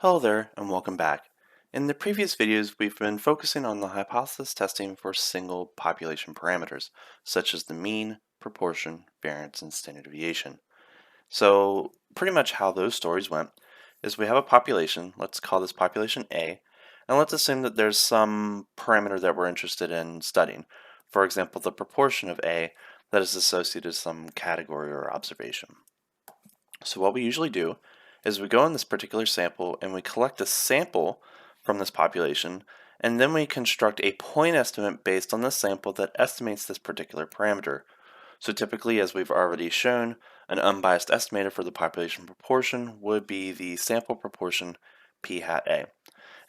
Hello there and welcome back. In the previous videos, we've been focusing on the hypothesis testing for single population parameters, such as the mean, proportion, variance, and standard deviation. So pretty much how those stories went is we have a population, let's call this population A, and let's assume that there's some parameter that we're interested in studying. For example, the proportion of A that is associated with some category or observation. So what we usually do is we go in this particular sample and we collect a sample from this population, and then we construct a point estimate based on the sample that estimates this particular parameter. So typically, as we've already shown, an unbiased estimator for the population proportion would be the sample proportion p hat A.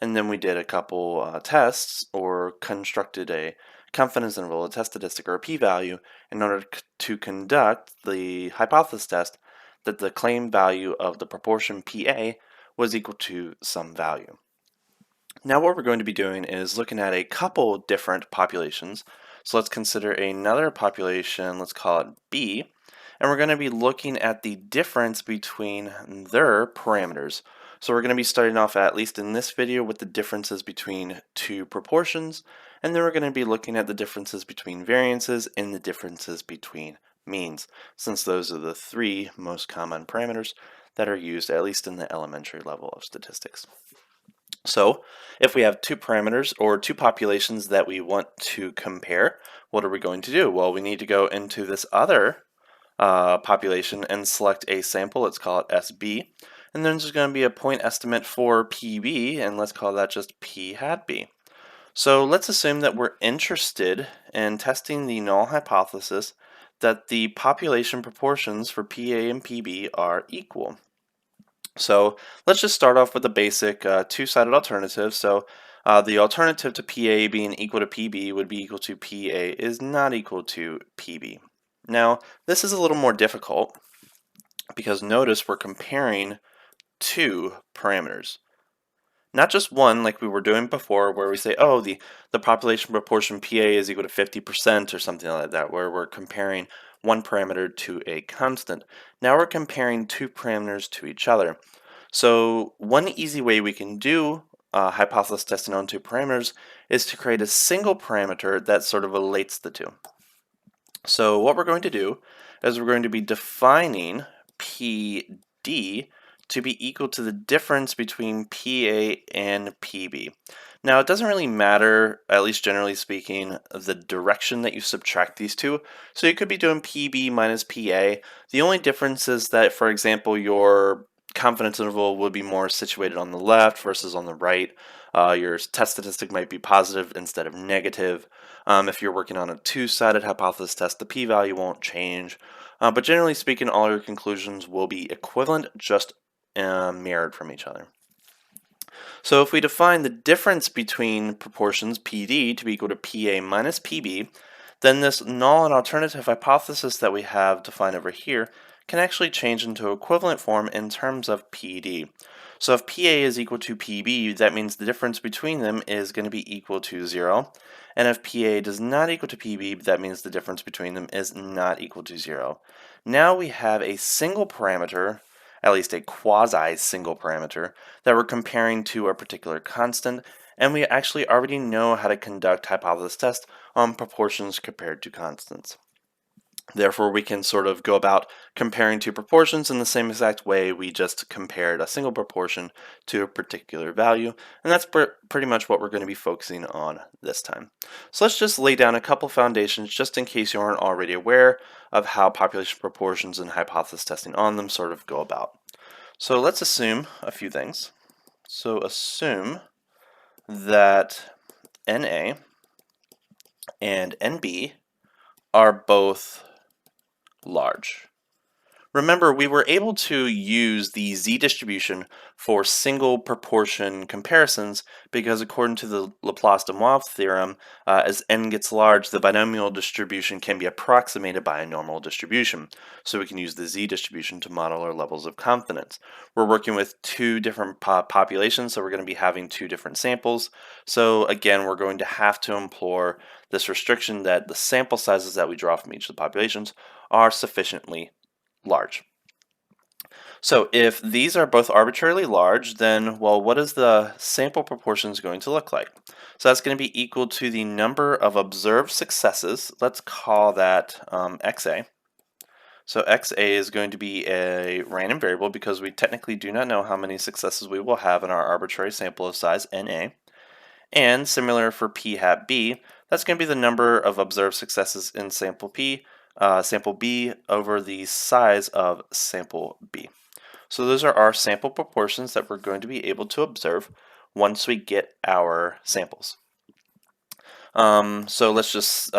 And then we did a couple tests or constructed a confidence interval, a test statistic, or a p-value in order to conduct the hypothesis test that the claimed value of the proportion PA was equal to some value. Now what we're going to be doing is looking at a couple different populations. So let's consider another population, let's call it B, and we're going to be looking at the difference between their parameters. So we're going to be starting off, at least in this video, with the differences between two proportions, and then we're going to be looking at the differences between variances and the differences between means, since those are the three most common parameters that are used at least in the elementary level of statistics. So if we have two parameters or two populations that we want to compare, what are we going to do? Well, we need to go into this other population and select a sample. Let's call it SB. And then there's going to be a point estimate for PB, and let's call that just P hat B. So let's assume that we're interested in testing the null hypothesis that the population proportions for PA and PB are equal. So let's just start off with the basic two-sided alternative. So the alternative to PA being equal to PB would be equal to PA is not equal to PB. Now, this is a little more difficult because notice we're comparing two parameters. Not just one like we were doing before where we say, oh, the population proportion PA is equal to 50% or something like that, where we're comparing one parameter to a constant. Now we're comparing two parameters to each other. So one easy way we can do hypothesis testing on two parameters is to create a single parameter that sort of relates the two. So what we're going to do is we're going to be defining PD to be equal to the difference between PA and PB. Now it doesn't really matter, at least generally speaking, the direction that you subtract these two. So you could be doing PB minus PA. The only difference is that, for example, your confidence interval would be more situated on the left versus on the right. Your test statistic might be positive instead of negative. If you're working on a two-sided hypothesis test, the p-value won't change. But generally speaking, all your conclusions will be equivalent, just mirrored from each other. So if we define the difference between proportions PD to be equal to PA minus PB, then this null and alternative hypothesis that we have defined over here can actually change into equivalent form in terms of PD. So if PA is equal to PB, that means the difference between them is going to be equal to 0. And if PA does not equal to PB, that means the difference between them is not equal to 0. Now we have a single parameter, at least a quasi-single parameter, that we're comparing to a particular constant, and we actually already know how to conduct hypothesis tests on proportions compared to constants. Therefore, we can sort of go about comparing two proportions in the same exact way we just compared a single proportion to a particular value, and that's pretty much what we're going to be focusing on this time. So let's just lay down a couple foundations just in case you aren't already aware of how population proportions and hypothesis testing on them sort of go about. So let's assume a few things. So assume that NA and NB are both large. Remember, we were able to use the z-distribution for single proportion comparisons because according to the Laplace-Wald theorem, as n gets large, the binomial distribution can be approximated by a normal distribution. So we can use the z-distribution to model our levels of confidence. We're working with two different populations, so we're going to be having two different samples. So again, we're going to have to employ this restriction that the sample sizes that we draw from each of the populations are sufficiently large. So if these are both arbitrarily large, then, well, what is the sample proportions going to look like? So that's going to be equal to the number of observed successes. Let's call that XA. So XA is going to be a random variable because we technically do not know how many successes we will have in our arbitrary sample of size NA. And similar for P hat B, that's going to be the number of observed successes in sample B over the size of sample B. So those are our sample proportions that we're going to be able to observe once we get our samples. So let's just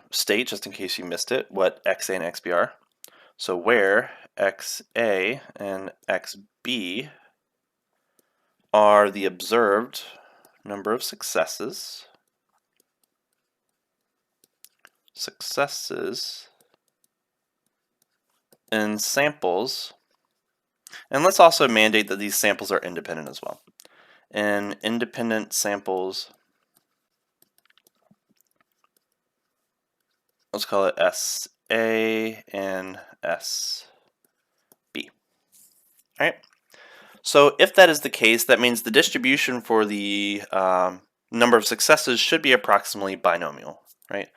state, just in case you missed it, what XA and XB are. So where XA and XB are the observed number of successes in samples, and let's also mandate that these samples are independent as well. In independent samples, let's call it SA and SB. All right. So if that is the case, that means the distribution for the number of successes should be approximately binomial, right?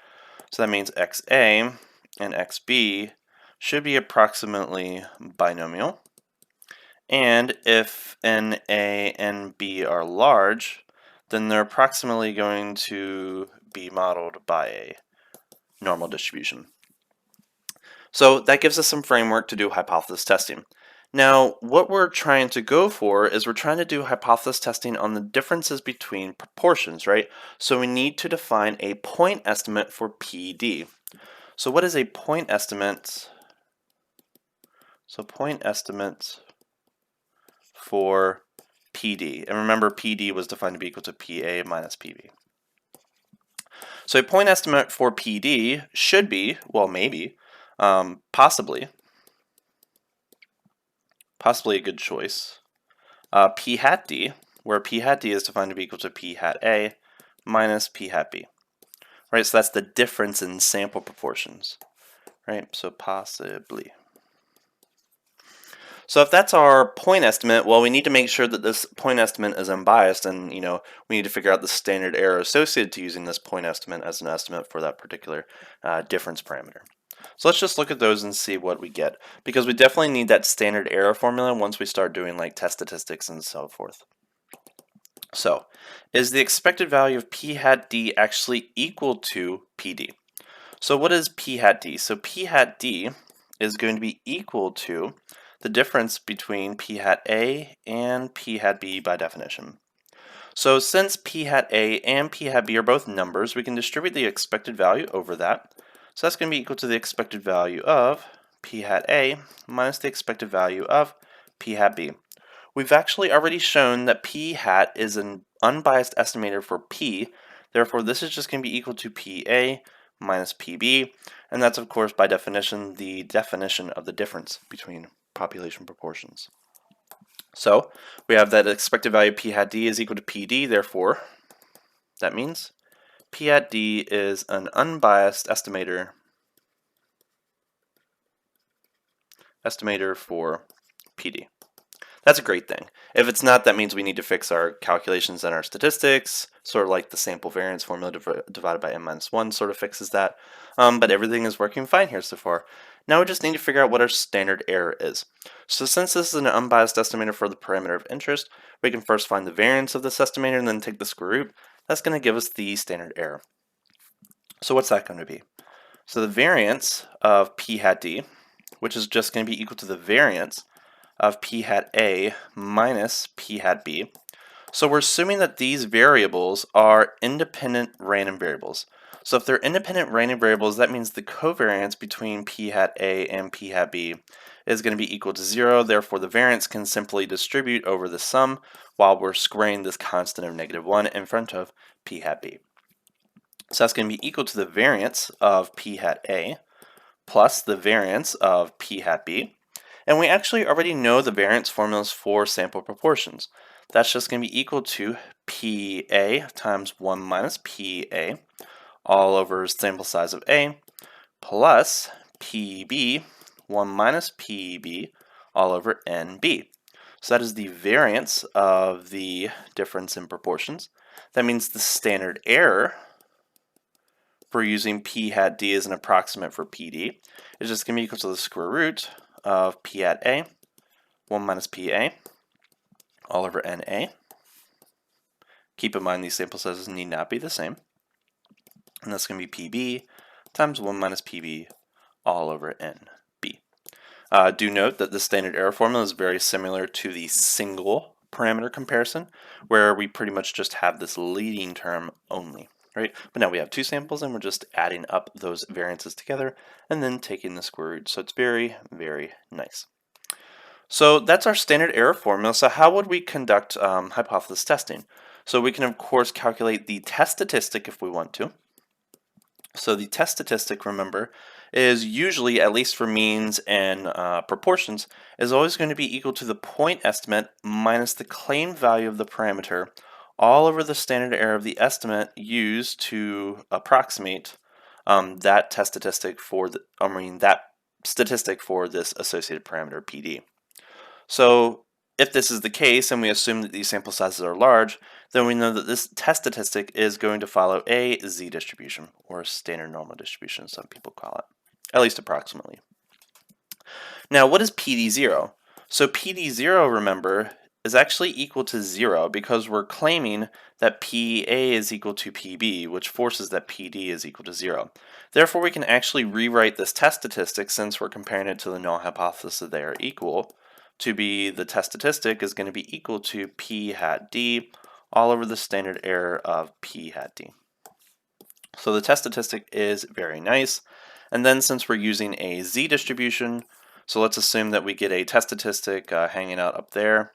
So that means XA and XB should be approximately binomial. And if NA and B are large, then they're approximately going to be modeled by a normal distribution. So that gives us some framework to do hypothesis testing. Now, what we're trying to go for is we're trying to do hypothesis testing on the differences between proportions, right? So we need to define a point estimate for PD. So what is a point estimate? So point estimate for PD. And remember, PD was defined to be equal to PA minus PB. So a point estimate for PD should be, well, maybe, possibly a good choice. P hat D, where P hat D is defined to be equal to P hat A minus P hat B. Right, so that's the difference in sample proportions. Right, so possibly. So if that's our point estimate, well, we need to make sure that this point estimate is unbiased, and we need to figure out the standard error associated to using this point estimate as an estimate for that particular difference parameter. So let's just look at those and see what we get, because we definitely need that standard error formula once we start doing like test statistics and so forth. So is the expected value of P hat D actually equal to PD? So what is P hat D? So P hat D is going to be equal to the difference between P hat A and P hat B by definition. So since P hat A and P hat B are both numbers, we can distribute the expected value over that. So that's going to be equal to the expected value of P hat A minus the expected value of P hat B. We've actually already shown that P hat is an unbiased estimator for P, therefore this is just going to be equal to PA minus PB, and that's of course by definition the definition of the difference between population proportions. So we have that expected value P hat D is equal to PD, therefore that means P hat D is an unbiased estimator for PD. That's a great thing. If it's not, that means we need to fix our calculations and our statistics, sort of like the sample variance formula divided by n-1 sort of fixes that. But everything is working fine here so far. Now we just need to figure out what our standard error is. So since this is an unbiased estimator for the parameter of interest, we can first find the variance of this estimator and then take the square root. That's going to give us the standard error. So what's that going to be? So the variance of P hat D, which is just going to be equal to the variance of P hat A minus P hat B. So we're assuming that these variables are independent random variables. So if they're independent random variables, that means the covariance between P hat A and P hat B is going to be equal to 0. Therefore, the variance can simply distribute over the sum while we're squaring this constant of -1 in front of P hat B. So that's going to be equal to the variance of P hat A plus the variance of P hat B. And we actually already know the variance formulas for sample proportions. That's just going to be equal to PA times 1 minus PA all over sample size of A plus PB, 1 minus PB all over NB. So that is the variance of the difference in proportions. That means the standard error for using p hat d as an approximate for PD is just going to be equal to the square root of p hat a, 1 minus pa, all over NA. Keep in mind these sample sizes need not be the same. And that's going to be PB times 1 minus PB all over NB. Do note that the standard error formula is very similar to the single parameter comparison, where we pretty much just have this leading term only, right? But now we have two samples and we're just adding up those variances together and then taking the square root. So it's very, very nice. So that's our standard error formula. So how would we conduct hypothesis testing? So we can of course calculate the test statistic if we want to. So the test statistic, remember, is usually, at least for means and proportions, is always going to be equal to the point estimate minus the claimed value of the parameter all over the standard error of the estimate used to approximate that test statistic for that statistic for this associated parameter PD. So if this is the case and we assume that these sample sizes are large, then we know that this test statistic is going to follow a z-distribution, or a standard normal distribution, some people call it, at least approximately. Now, what is PD0? So PD0, remember, is actually equal to 0 because we're claiming that PA is equal to PB, which forces that PD is equal to 0. Therefore, we can actually rewrite this test statistic, since we're comparing it to the null hypothesis that they are equal, to be the test statistic is going to be equal to P hat D all over the standard error of P hat D. So the test statistic is very nice. And then since we're using a z-distribution, so let's assume that we get a test statistic hanging out up there.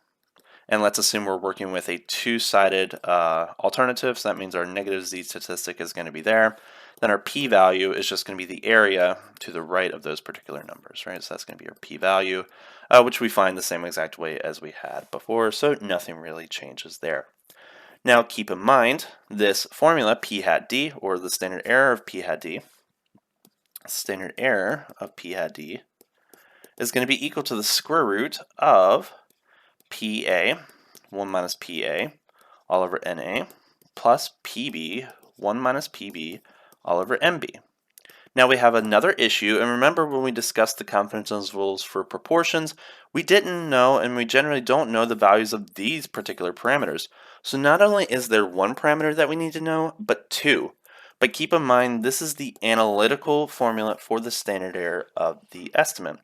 And let's assume we're working with a two-sided alternative, so that means our negative z statistic is going to be there. Then our p-value is just going to be the area to the right of those particular numbers, right? So that's going to be our p-value, which we find the same exact way as we had before, so nothing really changes there. Now keep in mind this formula, p hat d, or the standard error of p hat d, is going to be equal to the square root of PA, 1 minus PA, all over NA, plus PB, 1 minus PB, all over MB. Now we have another issue, and remember when we discussed the confidence intervals for proportions, we didn't know, and we generally don't know, the values of these particular parameters. So not only is there one parameter that we need to know, but two. But keep in mind, this is the analytical formula for the standard error of the estimate.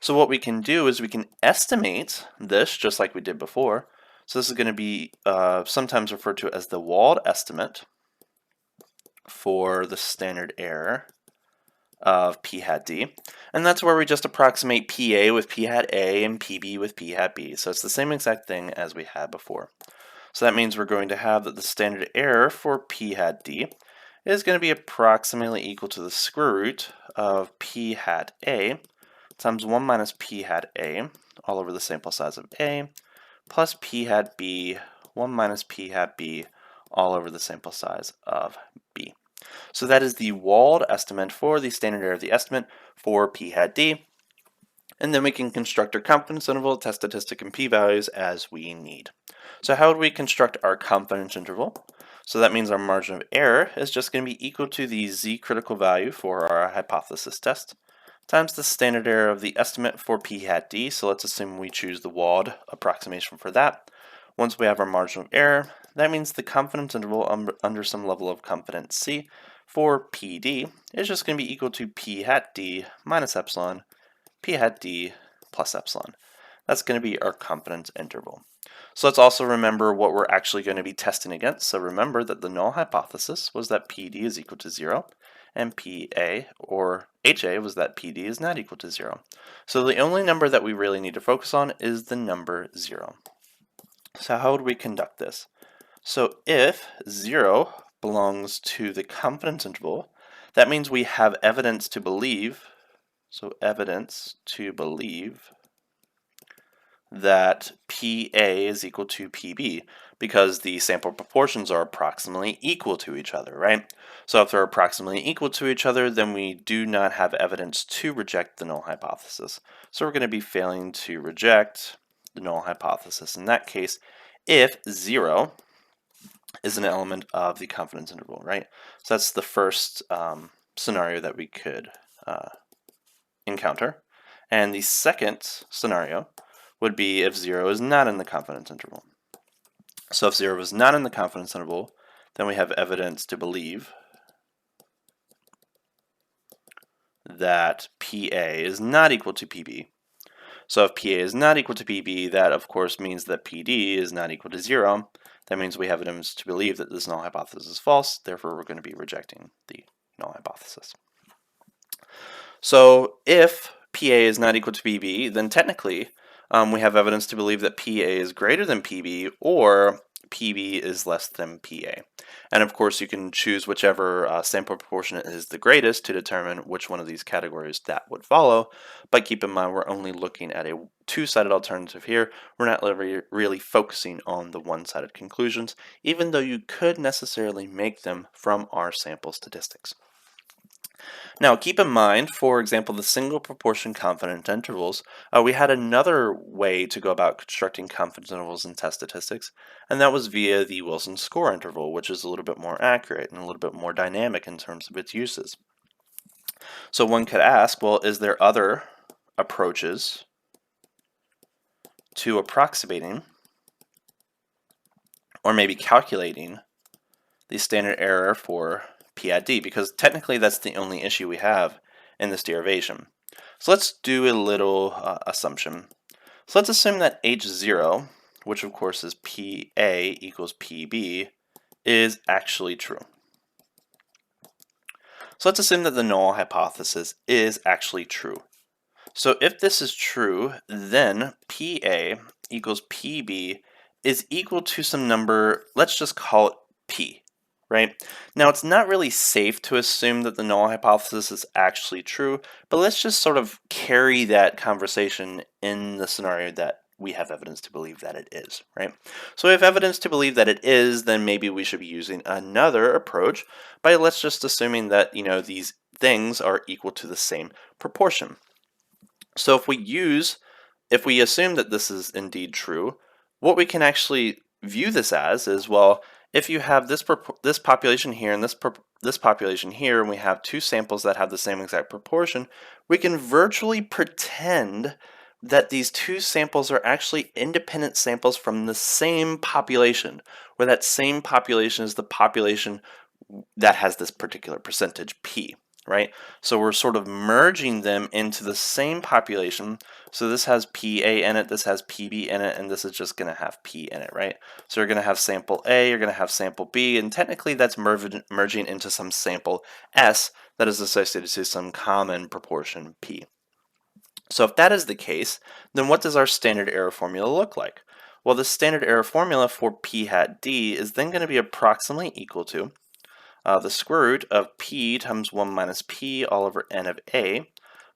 So what we can do is we can estimate this just like we did before. So this is going to be sometimes referred to as the Wald estimate for the standard error of P hat D. And that's where we just approximate PA with P hat A and PB with P hat B. So it's the same exact thing as we had before. So that means we're going to have that the standard error for P hat D is going to be approximately equal to the square root of P hat A times 1 minus P hat A, all over the sample size of A, plus P hat B, 1 minus P hat B, all over the sample size of B. So that is the Wald estimate for the standard error of the estimate for P hat D. And then we can construct our confidence interval, test statistic, and p-values as we need. So how would we construct our confidence interval? So that means our margin of error is just going to be equal to the z-critical value for our hypothesis test times the standard error of the estimate for P hat D. So let's assume we choose the Wald approximation for that. Once we have our margin of error, that means the confidence interval under some level of confidence C for PD is just going to be equal to P hat D minus epsilon, P hat D plus epsilon. That's going to be our confidence interval. So let's also remember what we're actually going to be testing against. So remember that the null hypothesis was that PD is equal to 0, and PA, or HA, was that PD is not equal to 0. So the only number that we really need to focus on is the number 0. So how would we conduct this? So if 0 belongs to the confidence interval, that means we have evidence to believe, that PA is equal to PB, because the sample proportions are approximately equal to each other, right? So if they're approximately equal to each other, then we do not have evidence to reject the null hypothesis. So we're going to be failing to reject the null hypothesis in that case if 0 is an element of the confidence interval, right? So that's the first scenario that we could encounter. And the second scenario would be if 0 is not in the confidence interval. So if 0 is not in the confidence interval, then we have evidence to believe that PA is not equal to PB. So if PA is not equal to PB, that of course means that PD is not equal to 0. That means we have evidence to believe that this null hypothesis is false, therefore we're going to be rejecting the null hypothesis. So if PA is not equal to PB, then technically we have evidence to believe that PA is greater than PB or PB is less than PA. And of course you can choose whichever sample proportion is the greatest to determine which one of these categories that would follow. But keep in mind we're only looking at a two-sided alternative here. We're not really focusing on the one-sided conclusions, even though you could necessarily make them from our sample statistics. Now, keep in mind, for example, the single proportion confidence intervals, we had another way to go about constructing confidence intervals in test statistics, and that was via the Wilson score interval, which is a little bit more accurate and a little bit more dynamic in terms of its uses. So one could ask, well, is there other approaches to approximating or maybe calculating the standard error for PID, because technically that's the only issue we have in this derivation. So let's do a little assumption. So let's assume that H0, which of course is PA equals PB, is actually true. So let's assume that the null hypothesis is actually true. So if this is true, then PA equals PB is equal to some number, let's just call it P. Right? Now, it's not really safe to assume that the null hypothesis is actually true, but let's just sort of carry that conversation in the scenario that we have evidence to believe that it is, right? So if evidence to believe that it is, then maybe we should be using another approach by let's just assuming that, these things are equal to the same proportion. So if we assume that this is indeed true, what we can actually view this as is, well, if you have this population here and this population here, and we have two samples that have the same exact proportion, we can virtually pretend that these two samples are actually independent samples from the same population, where that same population is the population that has this particular percentage P. Right? So we're sort of merging them into the same population. So this has PA in it, this has PB in it, and this is just going to have P in it, right? So you're going to have sample A, you're going to have sample B, and technically that's merging into some sample S that is associated to some common proportion P. So if that is the case, then what does our standard error formula look like? Well, the standard error formula for P hat D is then going to be approximately equal to the square root of P times 1 minus P all over n of A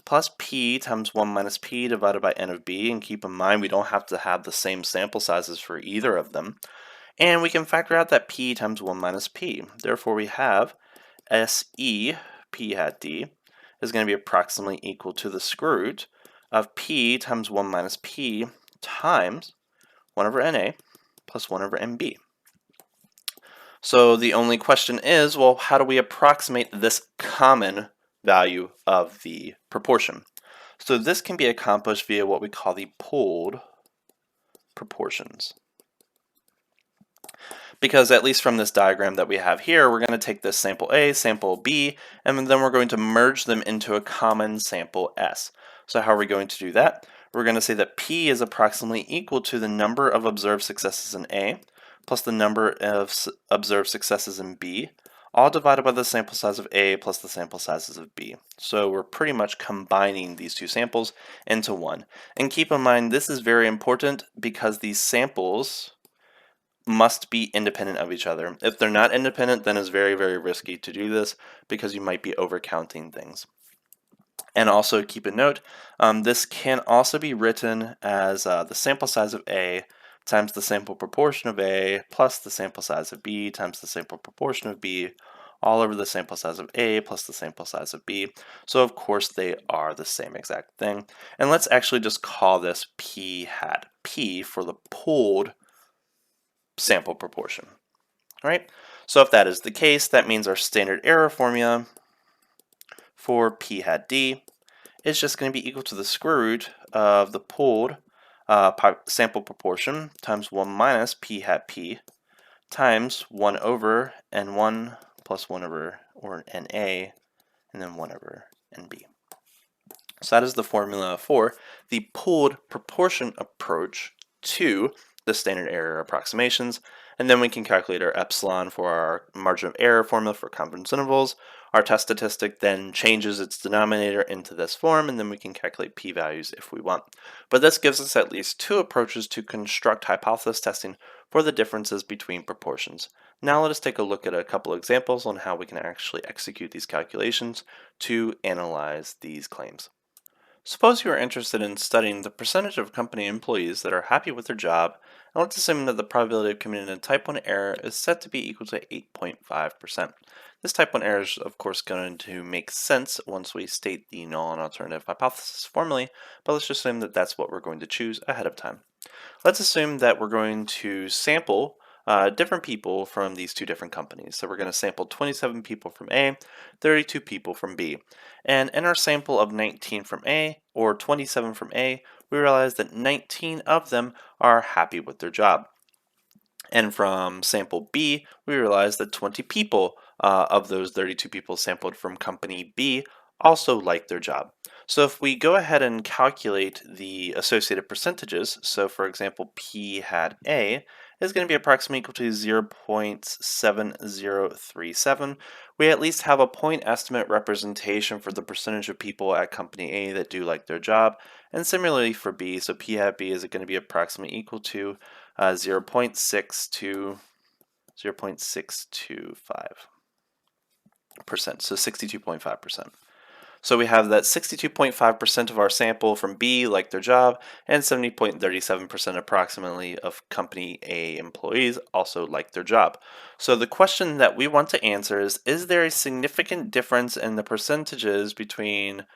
plus P times 1 minus P divided by n of B. And keep in mind, we don't have to have the same sample sizes for either of them. And we can factor out that P times 1 minus P. Therefore, we have SE P hat D is going to be approximately equal to the square root of P times 1 minus P times 1 over NA plus 1 over NB. So the only question is, well, how do we approximate this common value of the proportion? So this can be accomplished via what we call the pooled proportions. Because at least from this diagram that we have here, we're going to take this sample A, sample B, and then we're going to merge them into a common sample S. So how are we going to do that? We're going to say that P is approximately equal to the number of observed successes in A plus the number of observed successes in B, all divided by the sample size of A plus the sample sizes of B. So we're pretty much combining these two samples into one. And keep in mind, this is very important because these samples must be independent of each other. If they're not independent, then it's very, very risky to do this because you might be overcounting things. And also keep a note, this can also be written as the sample size of A times the sample proportion of A plus the sample size of B times the sample proportion of B, all over the sample size of A plus the sample size of B. So of course they are the same exact thing. And let's actually just call this P hat P for the pooled sample proportion. All right, so if that is the case, that means our standard error formula for P hat D is just going to be equal to the square root of the pooled sample proportion times 1 minus P hat P times 1 over N1 plus 1 over or NA and then 1 over NB. So that is the formula for the pooled proportion approach to the standard error approximations. And then we can calculate our epsilon for our margin of error formula for confidence intervals. Our test statistic then changes its denominator into this form, and then we can calculate p-values if we want. But this gives us at least two approaches to construct hypothesis testing for the differences between proportions. Now let us take a look at a couple examples on how we can actually execute these calculations to analyze these claims. Suppose you are interested in studying the percentage of company employees that are happy with their job, and let's assume that the probability of committing a type 1 error is set to be equal to 8.5%. This type 1 error is of course going to make sense once we state the null and alternative hypothesis formally, but let's just assume that that's what we're going to choose ahead of time. Let's assume that we're going to sample different people from these two different companies. So we're going to sample 27 people from A, 32 people from B. And in our sample of 19 from A, or 27 from A, we realize that 19 of them are happy with their job. And from sample B, we realize that 20 people of those 32 people sampled from company B also like their job. So if we go ahead and calculate the associated percentages, so for example, P hat A is going to be approximately equal to 0.7037, we at least have a point estimate representation for the percentage of people at company A that do like their job. And similarly for B, so P hat B is going to be approximately equal to 0.625%, so 62.5%. So we have that 62.5% of our sample from B like their job, and 70.37% approximately of company A employees also like their job. So the question that we want to answer is there a significant difference in the percentages between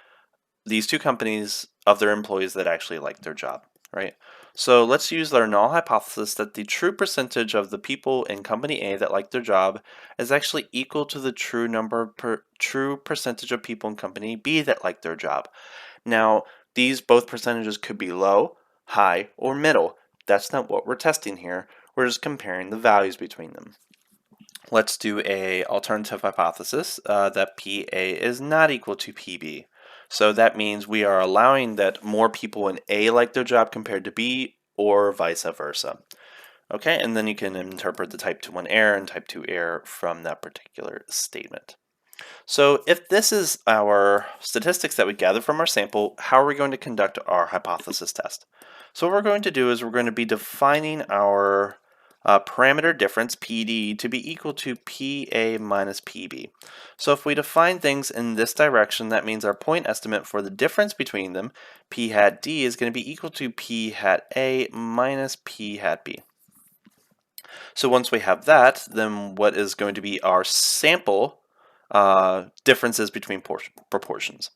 these two companies of their employees that actually like their job, right? So let's use our null hypothesis that the true percentage of the people in company A that like their job is actually equal to the true percentage of people in company B that like their job. Now, these both percentages could be low, high, or middle. That's not what we're testing here. We're just comparing the values between them. Let's do a alternative hypothesis that PA is not equal to PB. So that means we are allowing that more people in A like their job compared to B, or vice versa. Okay, and then you can interpret the type 2 error and type 2 error from that particular statement. So if this is our statistics that we gather from our sample, how are we going to conduct our hypothesis test? So what we're going to do is we're going to be defining our parameter difference, PD, to be equal to PA minus PB. So if we define things in this direction, that means our point estimate for the difference between them, P hat D, is going to be equal to P hat A minus P hat B. So once we have that, then what is going to be our sample differences between proportions?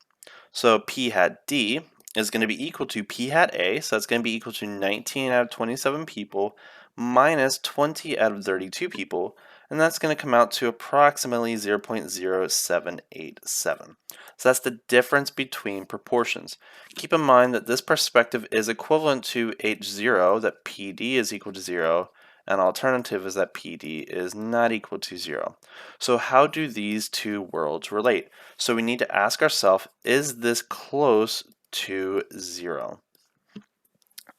So P hat D is going to be equal to P hat A, so it's going to be equal to 19 out of 27 people minus 20 out of 32 people, and that's going to come out to approximately 0.0787. So that's the difference between proportions. Keep in mind that this perspective is equivalent to H0, that PD is equal to 0, and alternative is that PD is not equal to 0. So how do these two worlds relate? So we need to ask ourselves, is this close to 0?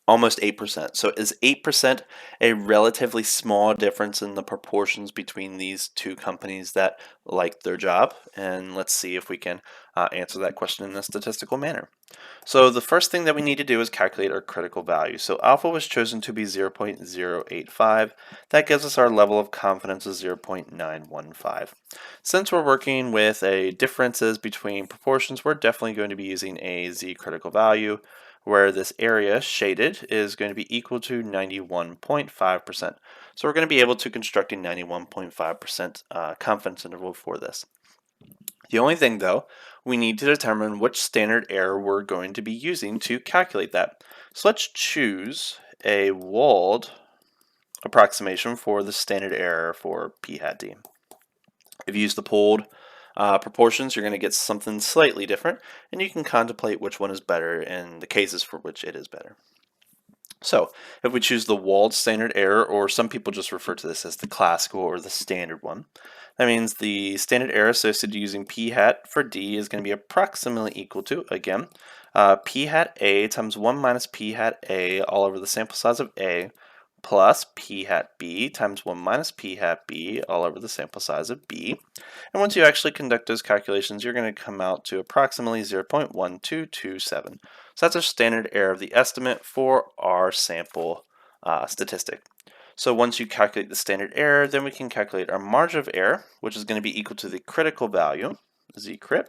Almost 8%. So is 8% a relatively small difference in the proportions between these two companies that like their job? And let's see if we can answer that question in a statistical manner. So the first thing that we need to do is calculate our critical value. So alpha was chosen to be 0.085. That gives us our level of confidence of 0.915. Since we're working with differences between proportions, we're definitely going to be using a z critical value. where this area shaded is going to be equal to 91.5%. So we're going to be able to construct a 91.5% confidence interval for this. The only thing though, we need to determine which standard error we're going to be using to calculate that. So let's choose a Wald approximation for the standard error for p hat d. If you use the pooled proportions, you're going to get something slightly different, and you can contemplate which one is better and the cases for which it is better. So if we choose the Wald standard error, or some people just refer to this as the classical or the standard one, that means the standard error associated using p hat for d is going to be approximately equal to, again, p hat a times 1 minus p hat a all over the sample size of a plus p hat b times 1 minus p hat b all over the sample size of b. And once you actually conduct those calculations, you're going to come out to approximately 0.1227. So that's our standard error of the estimate for our sample statistic. So once you calculate the standard error, then we can calculate our margin of error, which is going to be equal to the critical value, z-crit,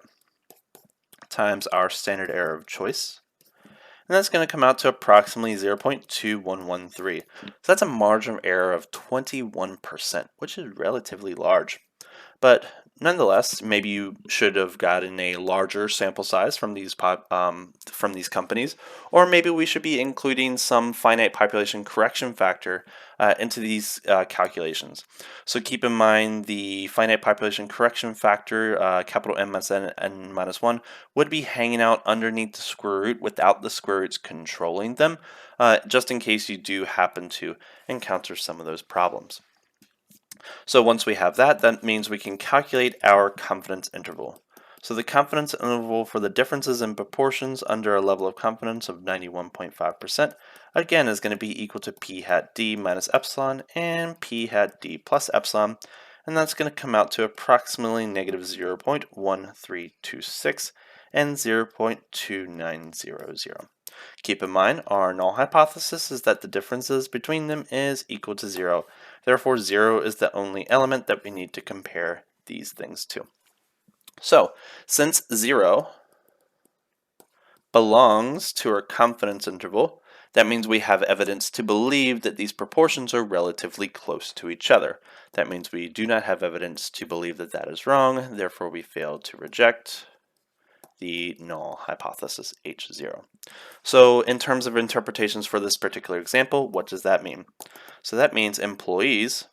times our standard error of choice. And that's going to come out to approximately 0.2113. So that's a margin of error of 21%, which is relatively large. But nonetheless, maybe you should have gotten a larger sample size from these companies, or maybe we should be including some finite population correction factor into these calculations. So keep in mind the finite population correction factor, capital N minus N minus 1, would be hanging out underneath the square root without the square roots controlling them, just in case you do happen to encounter some of those problems. So once we have that, that means we can calculate our confidence interval. So the confidence interval for the differences in proportions under a level of confidence of 91.5% again is going to be equal to p hat d minus epsilon and p hat d plus epsilon, and that's going to come out to approximately negative 0.1326 and 0.2900. Keep in mind, our null hypothesis is that the differences between them is equal to 0. Therefore, 0 is the only element that we need to compare these things to. So, since 0 belongs to our confidence interval, that means we have evidence to believe that these proportions are relatively close to each other. That means we do not have evidence to believe that that is wrong, therefore we fail to reject the null hypothesis H0. So in terms of interpretations for this particular example, what does that mean? So that means employees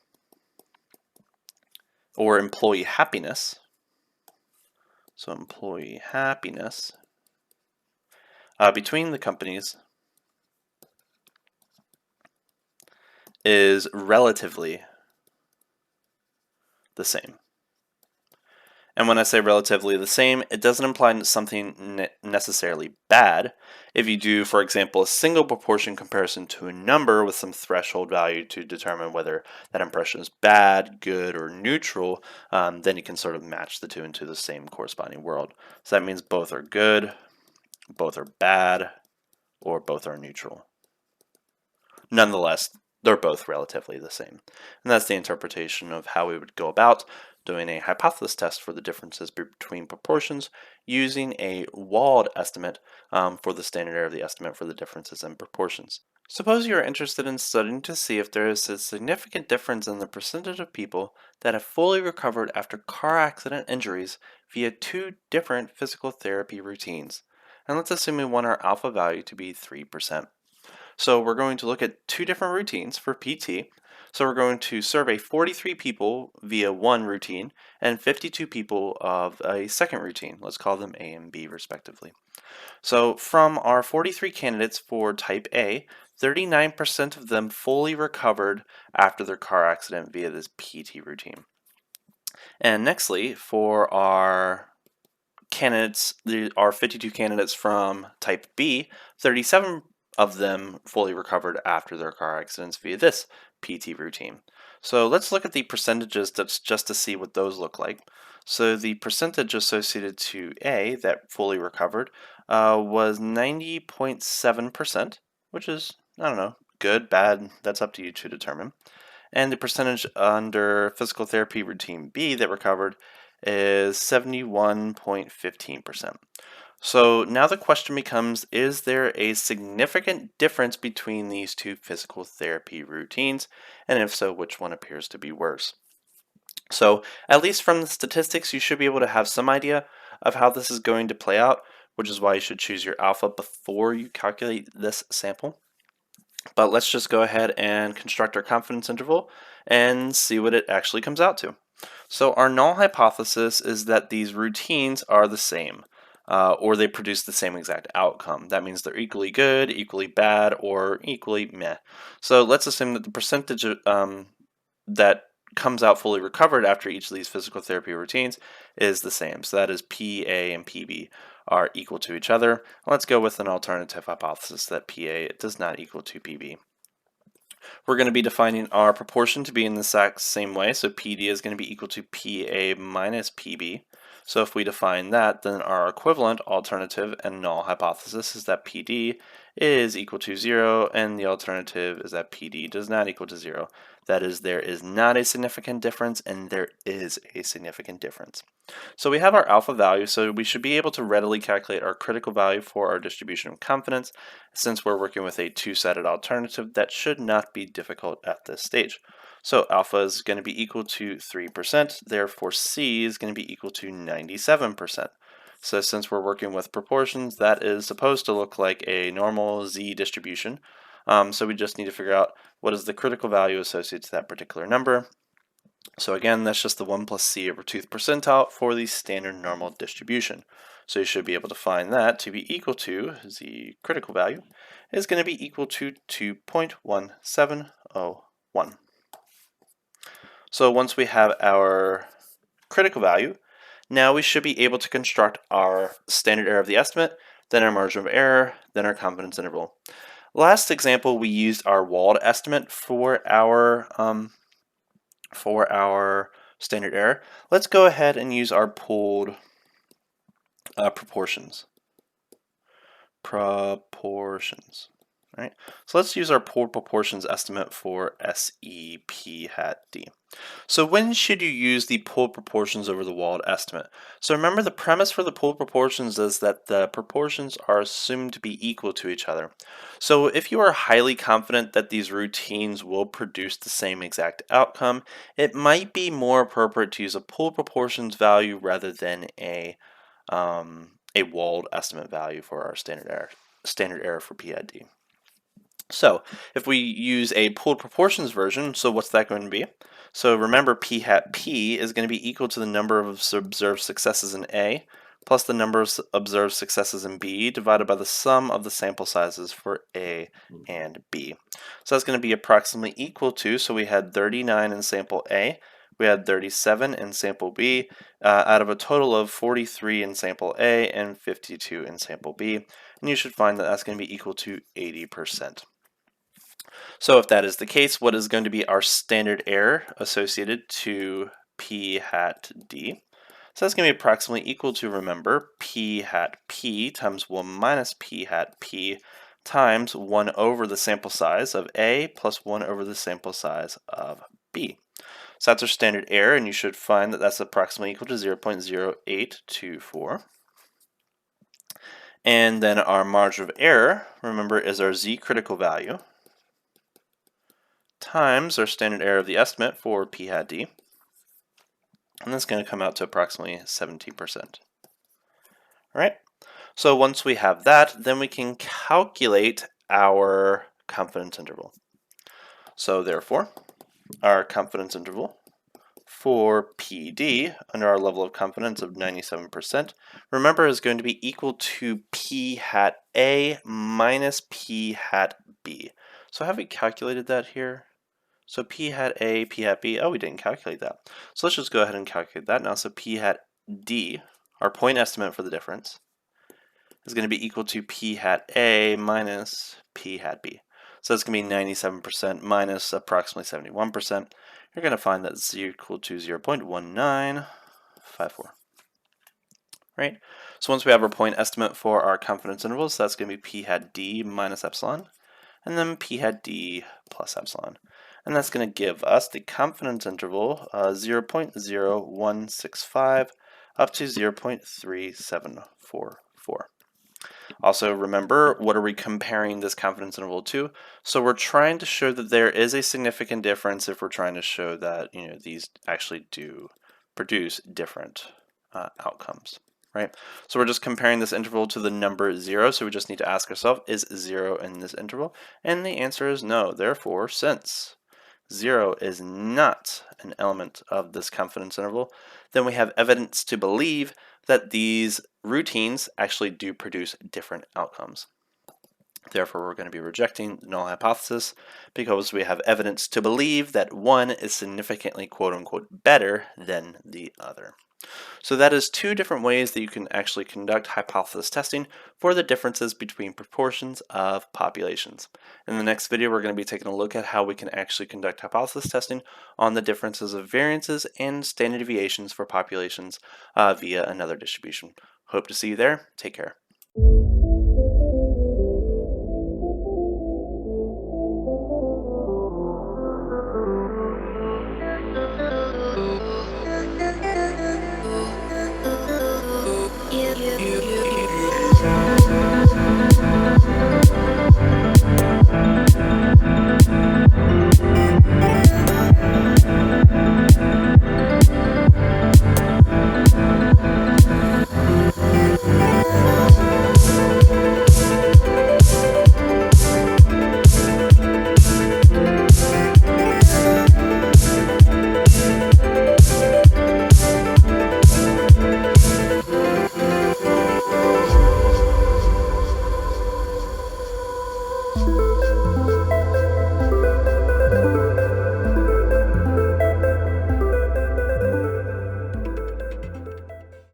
or employee happiness. So employee happiness between the companies is relatively the same. And when I say relatively the same, it doesn't imply something necessarily bad. If you do, for example, a single proportion comparison to a number with some threshold value to determine whether that impression is bad, good, or neutral, then you can sort of match the two into the same corresponding world. So that means both are good, both are bad, or both are neutral. Nonetheless, they're both relatively the same. And that's the interpretation of how we would go about doing a hypothesis test for the differences between proportions using a Wald estimate for the standard error of the estimate for the differences in proportions. Suppose you are interested in studying to see if there is a significant difference in the percentage of people that have fully recovered after car accident injuries via two different physical therapy routines. And let's assume we want our alpha value to be 3%. So we're going to look at two different routines for PT. So we're going to survey 43 people via one routine and 52 people of a second routine. Let's call them A and B respectively. So from our 43 candidates for type A, 39% of them fully recovered after their car accident via this PT routine. And nextly, for our candidates, our 52 candidates from type B, 37 of them fully recovered after their car accidents via this PT routine. So let's look at the percentages just to see what those look like. So the percentage associated to A that fully recovered was 90.7%, which is, I don't know, good, bad, that's up to you to determine. And the percentage under physical therapy routine B that recovered is 71.15%. So now the question becomes, is there a significant difference between these two physical therapy routines? And if so, which one appears to be worse? So at least from the statistics, you should be able to have some idea of how this is going to play out, which is why you should choose your alpha before you calculate this sample. But let's just go ahead and construct our confidence interval and see what it actually comes out to. So our null hypothesis is that these routines are the same, or they produce the same exact outcome. That means they're equally good, equally bad, or equally meh. So let's assume that the percentage that comes out fully recovered after each of these physical therapy routines is the same. So that is PA and PB are equal to each other. Let's go with an alternative hypothesis that PA does not equal to PB. We're going to be defining our proportion to be in the exact same way. So PD is going to be equal to PA minus PB. So if we define that, then our equivalent alternative and null hypothesis is that PD is equal to 0, and the alternative is that PD does not equal to 0. That is, there is not a significant difference, and there is a significant difference. So we have our alpha value, so we should be able to readily calculate our critical value for our distribution of confidence. Since we're working with a two-sided alternative, that should not be difficult at this stage. So alpha is going to be equal to 3%, therefore C is going to be equal to 97%. So since we're working with proportions, that is supposed to look like a normal Z distribution. So we just need to figure out what is the critical value associated to that particular number. So again, that's just the 1 plus C over 2th percentile for the standard normal distribution. So you should be able to find that to be equal to, the critical value, is going to be equal to 2.1701. So once we have our critical value, now we should be able to construct our standard error of the estimate, then our margin of error, then our confidence interval. Last example, we used our Wald estimate for our standard error. Let's go ahead and use our pooled proportions. All right. So let's use our pooled proportions estimate for SEP hat D. So when should you use the pooled proportions over the Wald estimate? So remember, the premise for the pooled proportions is that the proportions are assumed to be equal to each other. So if you are highly confident that these routines will produce the same exact outcome, it might be more appropriate to use a pooled proportions value rather than a Wald estimate value for our standard error for PID. So if we use a pooled proportions version, so what's that going to be? So remember, P hat P is going to be equal to the number of observed successes in A plus the number of observed successes in B divided by the sum of the sample sizes for A and B. So that's going to be approximately equal to, so we had 39 in sample A, we had 37 in sample B, out of a total of 43 in sample A and 52 in sample B. And you should find that that's going to be equal to 80%. So if that is the case, what is going to be our standard error associated to P hat D? So that's going to be approximately equal to, remember, P hat P times 1 minus P hat P times 1 over the sample size of A plus 1 over the sample size of B. So that's our standard error, and you should find that that's approximately equal to 0.0824. And then our margin of error, remember, is our Z critical value times our standard error of the estimate for P hat D. And that's going to come out to approximately 17%. All right. So once we have that, then we can calculate our confidence interval. So therefore, our confidence interval for PD under our level of confidence of 97%, remember, is going to be equal to P hat A minus P hat B. So have we calculated that here? So P hat A, P hat B, oh, we didn't calculate that. So let's just go ahead and calculate that now. So P hat D, our point estimate for the difference, is going to be equal to P hat A minus P hat B. So that's going to be 97% minus approximately 71%. You're going to find that it's equal to 0.1954. Right? So once we have our point estimate for our confidence intervals, so that's going to be P hat D minus epsilon, and then P hat D plus epsilon. And that's going to give us the confidence interval 0.0165 up to 0.3744. Also, remember, what are we comparing this confidence interval to? So we're trying to show that there is a significant difference if we're trying to show that, these actually do produce different outcomes, right? So we're just comparing this interval to the number 0, so we just need to ask ourselves, is 0 in this interval? And the answer is no. Therefore, since 0 is not an element of this confidence interval, then we have evidence to believe that these routines actually do produce different outcomes. Therefore, we're going to be rejecting the null hypothesis because we have evidence to believe that one is significantly quote-unquote better than the other. So that is two different ways that you can actually conduct hypothesis testing for the differences between proportions of populations. In the next video, we're going to be taking a look at how we can actually conduct hypothesis testing on the differences of variances and standard deviations for populations via another distribution. Hope to see you there. Take care.